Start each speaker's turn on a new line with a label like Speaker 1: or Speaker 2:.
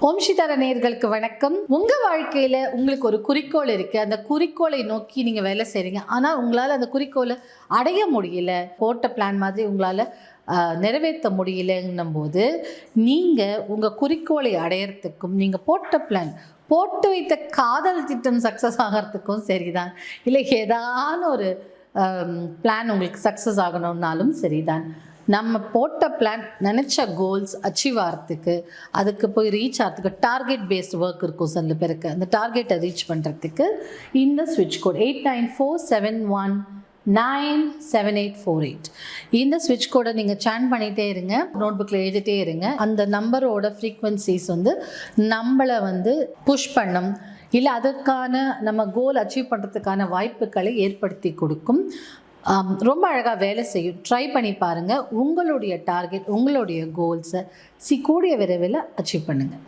Speaker 1: ஓம் ஸ்ரீதாரா நேயர்களுக்கு வணக்கம். உங்கள் வாழ்க்கையில் உங்களுக்கு ஒரு குறிக்கோள் இருக்குது. அந்த குறிக்கோளை நோக்கி நீங்கள் வேலை செய்கிறீங்க. ஆனால் உங்களால் அந்த குறிக்கோளை அடைய முடியல, போட்ட பிளான் மாதிரி உங்களால் நிறைவேற்ற முடியலன்னும் போது நீங்கள் உங்கள் குறிக்கோளை அடையிறதுக்கும் நீங்கள் போட்ட பிளான் போட்டு வைத்த காதல் திட்டம் சக்ஸஸ் ஆகிறதுக்கும் சரிதான், இல்லை ஏதான ஒரு பிளான் உங்களுக்கு சக்ஸஸ் ஆகணும்னாலும் சரிதான். நம்ம போட்ட பிளான் நினச்ச கோல்ஸ் அச்சீவ் ஆகிறதுக்கு, அதுக்கு போய் ரீச் ஆகிறதுக்கு டார்கெட் பேஸ்ட் ஒர்க் இருக்கும் சில பேருக்கு. அந்த டார்கெட்டை ரீச் பண்ணுறதுக்கு இந்த ஸ்விட்ச் கோட் 8947197848 இந்த ஸ்விட்ச் கோடை நீங்கள் சேன் பண்ணிகிட்டே இருங்க, நோட் புக்கில் எழுதிட்டே இருங்க. அந்த நம்பரோட ஃப்ரீக்வன்சிஸ் நம்மளை புஷ் பண்ணும், இல்லை அதற்கான நம்ம கோல் அச்சீவ் பண்ணுறதுக்கான வாய்ப்புகளை ஏற்படுத்தி கொடுக்கும். ரொம்ப அழகாக வேலை செய்யும். ட்ரை பண்ணி பாருங்கள். உங்களுடைய டார்கெட், உங்களுடைய கோல்ஸை கூடிய விரைவில் அச்சீவ் பண்ணுங்கள்.